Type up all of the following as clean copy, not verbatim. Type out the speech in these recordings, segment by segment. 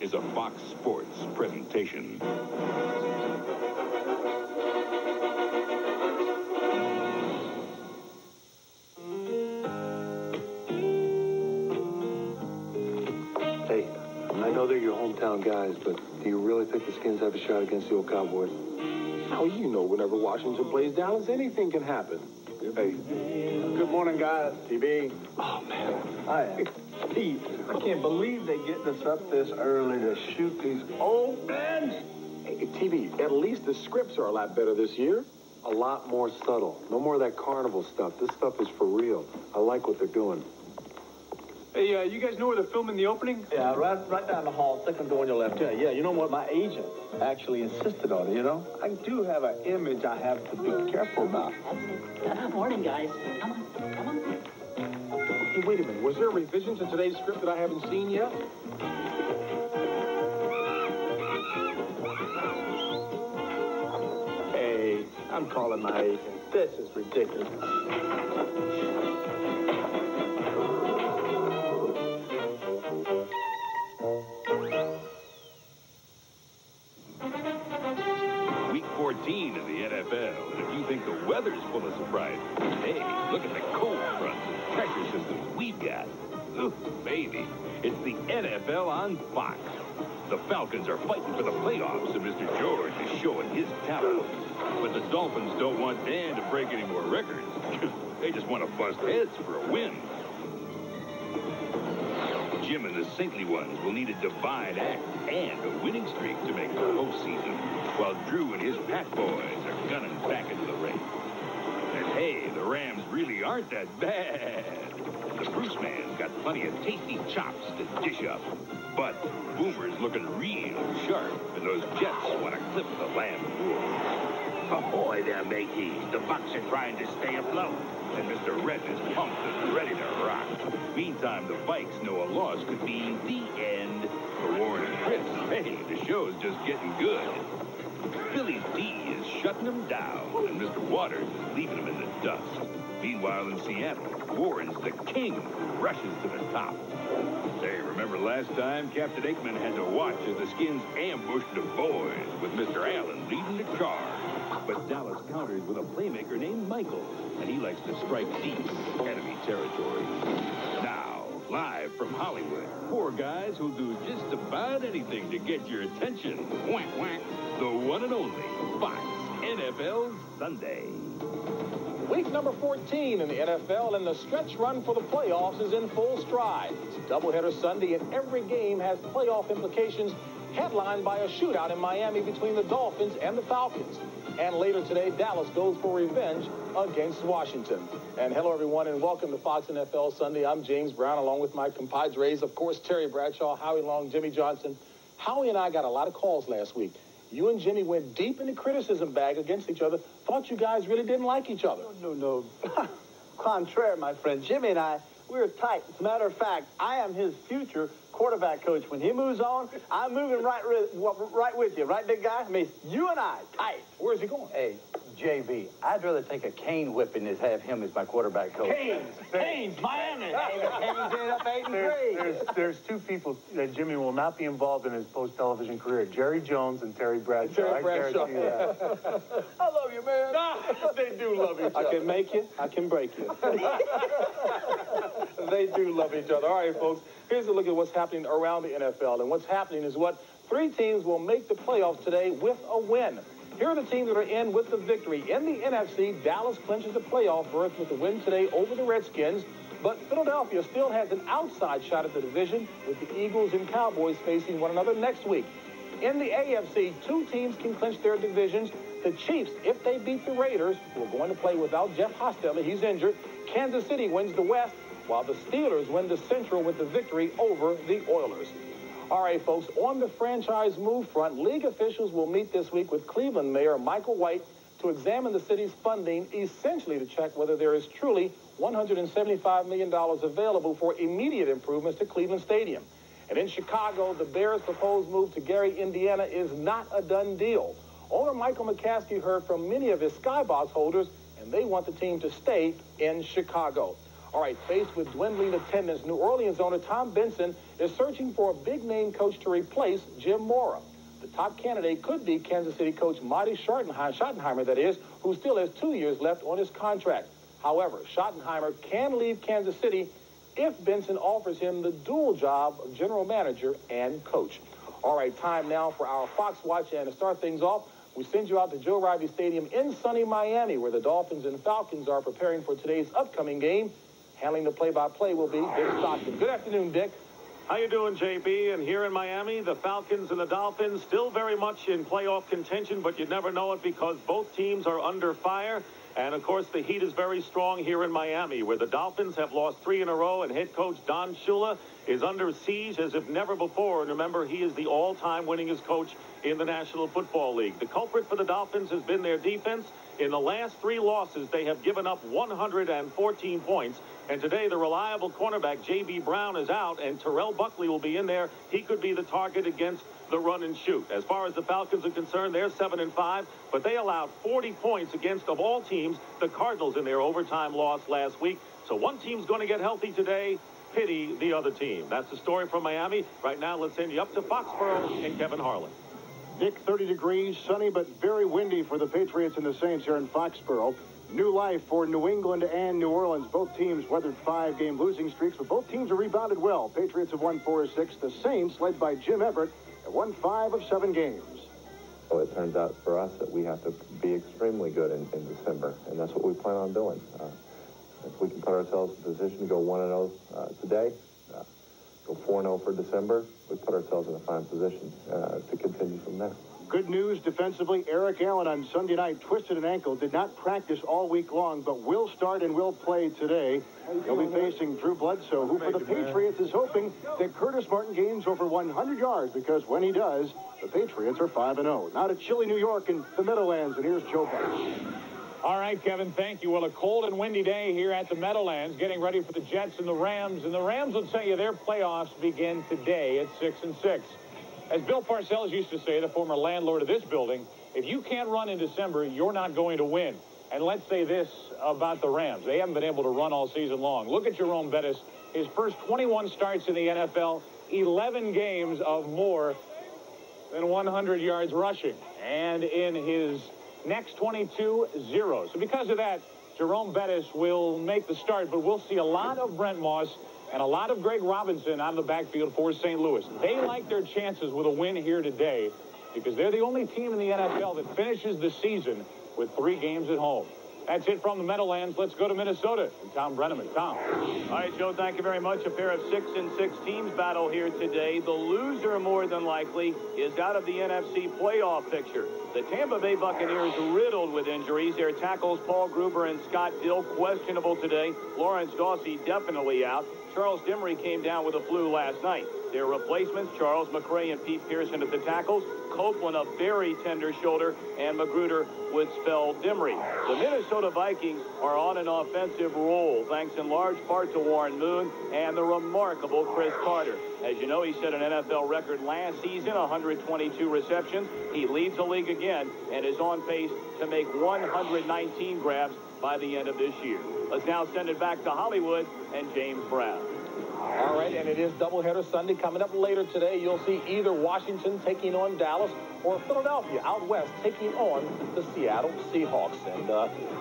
is a Fox Sports presentation. Hey, I know they're your hometown guys, but do you really think the Skins have a shot against the old Cowboys? How you know whenever Washington plays Dallas, anything can happen. Hey, good morning, guys. TB. Oh, man. Hi. Pete, I can't believe they getting us up this early to shoot these old men. Hey, TB, at least the scripts are a lot better this year. A lot more subtle. No more of that carnival stuff. This stuff is for real. I like what they're doing. Hey, you guys know where they're filming the opening? Yeah, right down the hall, second door on your left. Yeah, you know what? My agent actually insisted on it, you know? I do have an image I have to be careful about. Morning, guys. Come on. Hey, wait a minute. Was there a revision to today's script that I haven't seen yet? Hey, I'm calling my agent. This is ridiculous. Week 14 of the NFL, and if you think the weather's full of surprises, hey, look at the cold fronts and pressure systems we've got. Ooh, baby, it's the NFL on Fox. The Falcons are fighting for the playoffs, and Mr. George is showing his talent. But the Dolphins don't want Dan to break any more records. They just want to bust heads for a win. Jim and the Saintly Ones will need a divine act and a winning streak to make the postseason, while Drew and his Pack Boys are gunning back into the race. And hey, the Rams really aren't that bad. The Bruce Man's got plenty of tasty chops to dish up. But Boomer's looking real sharp, and those Jets want to clip the Lamb wool. Ahoy there, mateys. The Bucks are trying to stay afloat, and Mr. Red is pumped and ready to rock. Meantime, the Vikes know a loss could be the end for Warren and Chris. Hey, the show's just getting good. Billy D is shutting them down, and Mr. Waters is leaving them in the dust. Meanwhile, in Seattle, Warren's the king who rushes to the top. Hey, remember last time Captain Aikman had to watch as the Skins ambushed the boys with Mr. Allen leading the charge. But Dallas counters with a playmaker named Michael, and he likes to strike deep in enemy territory. Now, live from Hollywood, four guys who'll do just about anything to get your attention. Whack, whack. The one and only Fox NFL Sunday. Week number 14 in the NFL, and the stretch run for the playoffs is in full stride. It's a doubleheader Sunday, and every game has playoff implications, headlined by a shootout in Miami between the Dolphins and the Falcons. And later today, Dallas goes for revenge against Washington. And hello, everyone, and welcome to Fox NFL Sunday. I'm James Brown, along with my compadres, of course, Terry Bradshaw, Howie Long, Jimmy Johnson. Howie and I got a lot of calls last week. You and Jimmy went deep in the criticism bag against each other. Thought you guys really didn't like each other. No. Contraire, my friend. Jimmy and I, we're tight. As a matter of fact, I am his future quarterback coach. When he moves on, I'm moving right with you. Right, big guy? I mean, you and I, tight. Where's he going? Hey, JV, I'd rather take a cane whipping than have him as my quarterback coach. Canes, Miami. There's two people that Jimmy will not be involved in his post-television career, Jerry Jones and Terry Bradshaw. Terry Bradshaw. I guarantee that. I love you, man. They do love each other. I can make you, I can break you. They do love each other. All right, folks, here's a look at what's happening around the NFL. And what's happening is what three teams will make the playoffs today with a win. Here are the teams that are in with the victory. In the NFC, Dallas clinches the playoff berth with the win today over the Redskins. But Philadelphia still has an outside shot at the division, with the Eagles and Cowboys facing one another next week. In the AFC, two teams can clinch their divisions. The Chiefs, if they beat the Raiders, who are going to play without Jeff Hostetler, he's injured. Kansas City wins the West, while the Steelers win the Central with the victory over the Oilers. All right, folks, on the franchise move front, league officials will meet this week with Cleveland Mayor Michael White to examine the city's funding, essentially to check whether there is truly $175 million available for immediate improvements to Cleveland Stadium. And in Chicago, the Bears' proposed move to Gary, Indiana is not a done deal. Owner Michael McCaskey heard from many of his skybox holders, and they want the team to stay in Chicago. All right, faced with dwindling attendance, New Orleans owner Tom Benson is searching for a big-name coach to replace Jim Mora. The top candidate could be Kansas City coach Marty Schottenheimer, that is, who still has 2 years left on his contract. However, Schottenheimer can leave Kansas City if Benson offers him the dual job of general manager and coach. All right, time now for our Fox Watch, and to start things off, we send you out to Joe Riley Stadium in sunny Miami, where the Dolphins and Falcons are preparing for today's upcoming game. Handling the play-by-play will be Dick Stockton. Good afternoon, Dick. How you doing, JB? And here in Miami, the Falcons and the Dolphins still very much in playoff contention, but you never know it because both teams are under fire. And, of course, the heat is very strong here in Miami, where the Dolphins have lost 3 in a row, and head coach Don Shula is under siege as if never before. And remember, he is the all-time winningest coach in the National Football League. The culprit for the Dolphins has been their defense. In the last 3 losses, they have given up 114 points. And today, the reliable cornerback, J.B. Brown, is out, and Terrell Buckley will be in there. He could be the target against the run and shoot. As far as the Falcons are concerned, they're 7-5, but they allowed 40 points against, of all teams, the Cardinals in their overtime loss last week. So one team's going to get healthy today. Pity the other team. That's the story from Miami. Right now, let's send you up to Foxborough and Kevin Harlan. Dick, 30 degrees, sunny but very windy for the Patriots and the Saints here in Foxborough. New life for New England and New Orleans. Both teams weathered 5-game losing streaks, but both teams have rebounded well. Patriots have won 4 of 6. The Saints, led by Jim Everett, have won 5 of 7 games. So it turns out for us that we have to be extremely good in December, and that's what we plan on doing. If we can put ourselves in a position to go 1-0 today, go 4-0 for December, we put ourselves in a fine position to continue from there. Good news defensively. Eric Allen on Sunday night twisted an ankle, did not practice all week long, but will start and will play today. He'll be facing Drew Bledsoe, who for the Patriots is hoping that Curtis Martin gains over 100 yards, because when he does, the Patriots are 5-0. Now to chilly New York and the Meadowlands, and here's Joe Buck. All right, Kevin, thank you. Well, a cold and windy day here at the Meadowlands, getting ready for the Jets and the Rams. And the Rams will tell you their playoffs begin today at 6-6. As Bill Parcells used to say, the former landlord of this building, if you can't run in December, you're not going to win. And let's say this about the Rams. They haven't been able to run all season long. Look at Jerome Bettis. His first 21 starts in the NFL, 11 games of more than 100 yards rushing. And in his next 22, 0. So because of that, Jerome Bettis will make the start, but we'll see a lot of Brent Moss and a lot of Greg Robinson out of the backfield for St. Louis. They like their chances with a win here today because they're the only team in the NFL that finishes the season with 3 games at home. That's it from the Meadowlands. Let's go to Minnesota and Tom Brenneman. Tom. All right, Joe, thank you very much. A pair of 6-6 teams battle here today. The loser, more than likely, is out of the NFC playoff picture. The Tampa Bay Buccaneers riddled with injuries. Their tackles, Paul Gruber and Scott Dill, questionable today. Lawrence Dawsey definitely out. Charles Dimry came down with a flu last night. Their replacements, Charles McRae and Pete Pearson at the tackles, Copeland a very tender shoulder, and Magruder would spell Dimry. The Minnesota Vikings are on an offensive roll, thanks in large part to Warren Moon and the remarkable Chris Carter. As you know, he set an NFL record last season, 122 receptions. He leads the league again and is on pace to make 119 grabs by the end of this year. Let's now send it back to Hollywood and James Brown. All right, and it is doubleheader Sunday. Coming up later today, you'll see either Washington taking on Dallas or Philadelphia out west taking on the Seattle Seahawks. And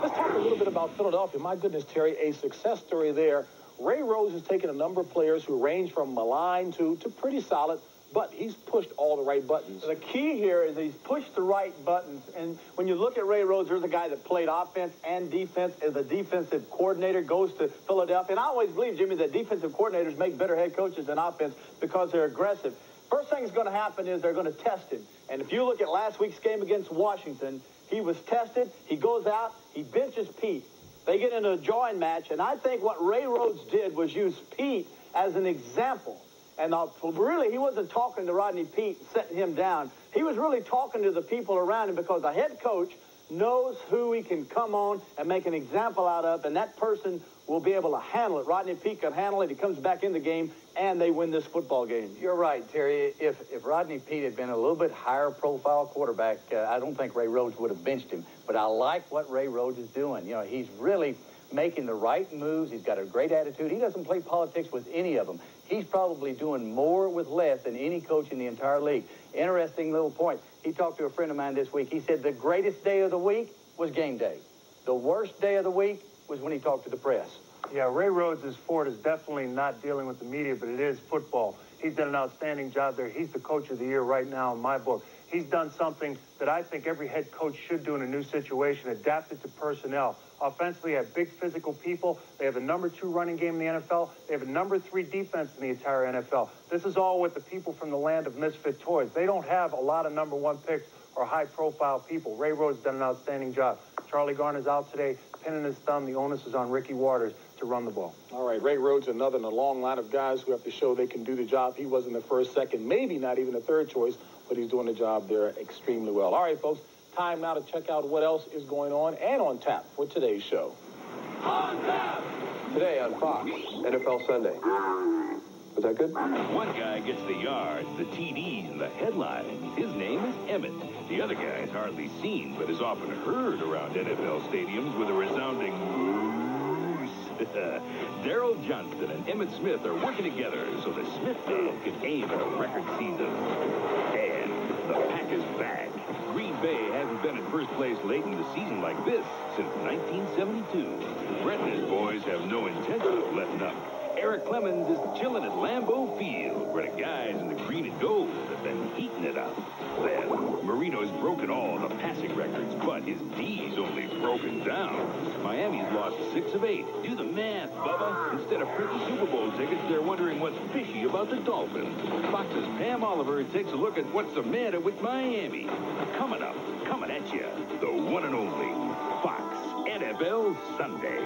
let's talk a little bit about Philadelphia. My goodness, Terry, a success story there. Ray Rose has taken a number of players who range from malign to pretty solid, but he's pushed all the right buttons. The key here is he's pushed the right buttons. And when you look at Ray Rhodes, there's a guy that played offense and defense as a defensive coordinator, goes to Philadelphia. And I always believe, Jimmy, that defensive coordinators make better head coaches than offense because they're aggressive. First thing that's going to happen is they're going to test him. And if you look at last week's game against Washington, he was tested. He goes out. He benches Pete. They get into a jawing match. And I think what Ray Rhodes did was use Pete as an example. And really, he wasn't talking to Rodney Pete and setting him down. He was really talking to the people around him because a head coach knows who he can come on and make an example out of, and that person will be able to handle it. Rodney Pete can handle it. He comes back in the game, and they win this football game. You're right, Terry. If Rodney Pete had been a little bit higher profile quarterback, I don't think Ray Rhodes would have benched him. But I like what Ray Rhodes is doing. You know, he's really making the right moves. He's got a great attitude. He doesn't play politics with any of them. He's probably doing more with less than any coach in the entire league. Interesting little point. He talked to a friend of mine this week. He said the greatest day of the week was game day. The worst day of the week was when he talked to the press. Yeah, Ray Rhodes' fort is definitely not dealing with the media, but it is football. He's done an outstanding job there. He's the coach of the year right now in my book. He's done something that I think every head coach should do in a new situation, adapt it to personnel. Offensively, they have big physical people. They have a #2 running game in the NFL. They have a #3 defense in the entire NFL. This is all with the people from the land of misfit toys. They don't have a lot of #1 picks or high-profile people. Ray Rhodes done an outstanding job. Charlie Garner's out today, pinning his thumb. The onus is on Ricky Waters to run the ball. All right, Ray Rhodes, another in a long line of guys who have to show they can do the job. He wasn't the first, second, maybe not even the third choice, but he's doing the job there extremely well. All right, folks, time now to check out what else is going on and on tap for today's show. On tap! Today on Fox, NFL Sunday. Was that good? One guy gets the yards, the TDs, and the headlines. His name is Emmett. The other guy is hardly seen, but is often heard around NFL stadiums with a resounding moose. Darrell Johnston and Emmett Smith are working together so the Smith dog can aim at a record season. And the pack is back. Green Bay hasn't been in first place late in the season like this since 1972. Brett and his boys have no intention of letting up. Eric Clemens is chilling at Lambeau Field, where the guys in the green and gold have been heating it up. Then, Marino's broken all the passing records, but his D's only broken down. Miami's lost 6 of 8. Do the math, Bubba. Instead of printing Super Bowl tickets, they're wondering what's fishy about the Dolphins. Fox's Pam Oliver takes a look at what's the matter with Miami. Coming up, coming at you, the one and only Fox NFL Sunday.